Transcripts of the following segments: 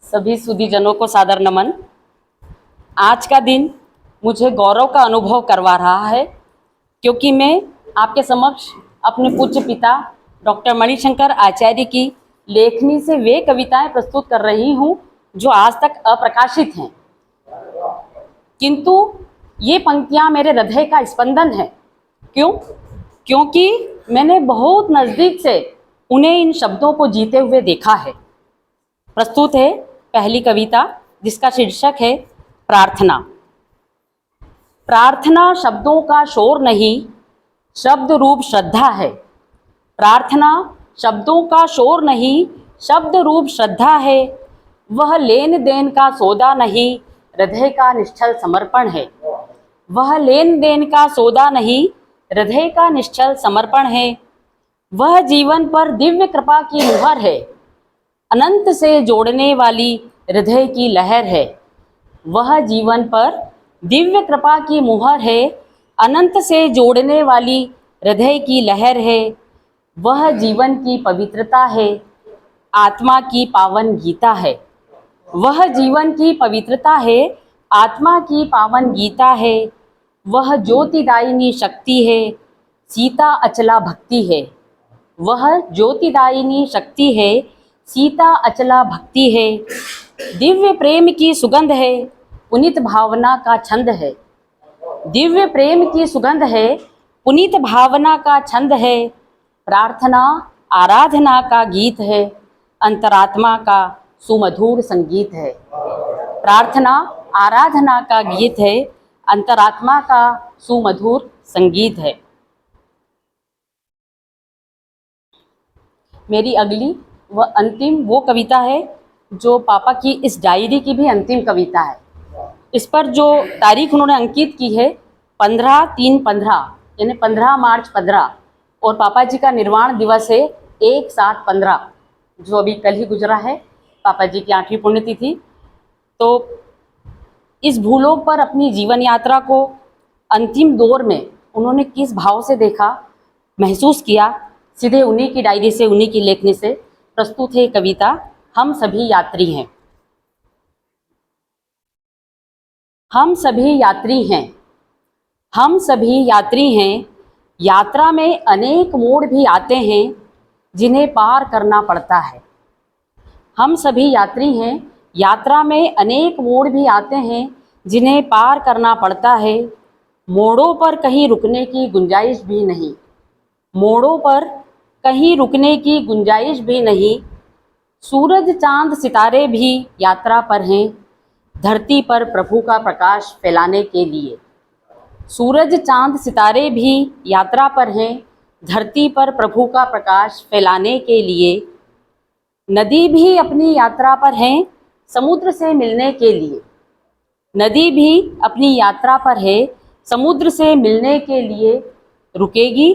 सभी सुधीजनों को सादर नमन। आज का दिन मुझे गौरव का अनुभव करवा रहा है, क्योंकि मैं आपके समक्ष अपने पूज्य पिता डॉक्टर मणिशंकर आचार्य की लेखनी से वे कविताएं प्रस्तुत कर रही हूं जो आज तक अप्रकाशित हैं, किंतु ये पंक्तियां मेरे हृदय का स्पंदन है। क्यों? क्योंकि मैंने बहुत नज़दीक से उन्हें इन शब्दों को जीते हुए देखा है। प्रस्तुत है पहली कविता, जिसका शीर्षक है प्रार्थना। प्रार्थना शब्दों का शोर नहीं, शब्द रूप श्रद्धा है। प्रार्थना शब्दों का शोर नहीं, शब्द रूप श्रद्धा है। वह लेन देन का सौदा नहीं, हृदय का निश्चल समर्पण है। वह लेन देन का सौदा नहीं, हृदय का निश्चल समर्पण है। वह जीवन पर दिव्य कृपा की मुहर है, अनंत से जोड़ने वाली हृदय की लहर है। वह जीवन पर दिव्य कृपा की मुहर है, अनंत से जोड़ने वाली हृदय की लहर है। वह जीवन की पवित्रता है, आत्मा की पावन गीता है। वह जीवन की पवित्रता है, आत्मा की पावन गीता है। वह ज्योतिदायिनी शक्ति है, सीता अचला भक्ति है। वह ज्योतिदायिनी शक्ति है, सीता अचला भक्ति है। दिव्य प्रेम की सुगंध है, पुनीत भावना का छंद है। दिव्य प्रेम की सुगंध है, पुनीत भावना का छंद है। प्रार्थना आराधना का गीत है, अंतरात्मा का सुमधुर संगीत है। प्रार्थना आराधना का गीत है, अंतरात्मा का सुमधुर संगीत है। मेरी अगली व अंतिम वो कविता है जो पापा की इस डायरी की भी अंतिम कविता है। इस पर जो तारीख उन्होंने अंकित की है 15/3/15, यानी 15 मार्च 15, और पापा जी का निर्वाण दिवस है 1/7/15, जो अभी कल ही गुजरा है, पापा जी की 8वीं पुण्यतिथि। तो इस भूलोक पर अपनी जीवन यात्रा को अंतिम दौर में उन्होंने किस भाव से देखा, महसूस किया, सीधे उन्हीं की डायरी से, उन्हीं की लेखनी से प्रस्तुत है कविता हम सभी यात्री हैं। हम सभी यात्री हैं, हम सभी यात्री हैं। यात्रा में अनेक मोड़ भी आते हैं, जिन्हें पार करना पड़ता है। हम सभी यात्री हैं, यात्रा में अनेक मोड़ भी आते हैं, जिन्हें पार करना पड़ता है। मोड़ों पर कहीं रुकने की गुंजाइश भी नहीं, मोड़ों पर कहीं रुकने की गुंजाइश भी नहीं। सूरज चांद सितारे भी यात्रा पर हैं, धरती पर प्रभु का प्रकाश फैलाने के लिए। सूरज चांद सितारे भी यात्रा पर हैं, धरती पर प्रभु का प्रकाश फैलाने के लिए। नदी भी अपनी यात्रा पर हैं, समुद्र से मिलने के लिए। नदी भी अपनी यात्रा पर है, समुद्र से मिलने के लिए। रुकेगी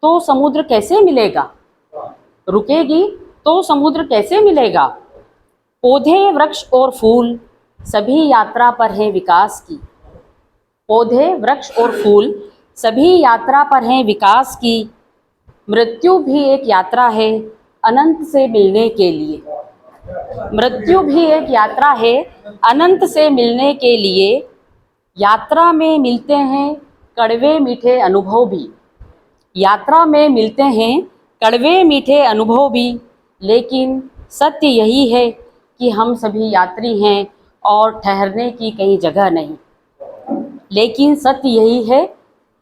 तो समुद्र कैसे मिलेगा, रुकेगी तो समुद्र कैसे मिलेगा। पौधे वृक्ष और फूल सभी यात्रा पर हैं विकास की। पौधे वृक्ष और फूल सभी यात्रा पर हैं विकास की। मृत्यु भी एक यात्रा है अनंत से मिलने के लिए। मृत्यु भी एक यात्रा है अनंत से मिलने के लिए। यात्रा में मिलते हैं कड़वे मीठे अनुभव भी। यात्रा में मिलते हैं कड़वे मीठे अनुभव भी। लेकिन सत्य यही है कि हम सभी यात्री हैं और ठहरने की कहीं जगह नहीं। लेकिन सत्य यही है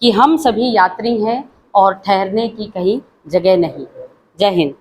कि हम सभी यात्री हैं और ठहरने की कहीं जगह नहीं। जय हिंद।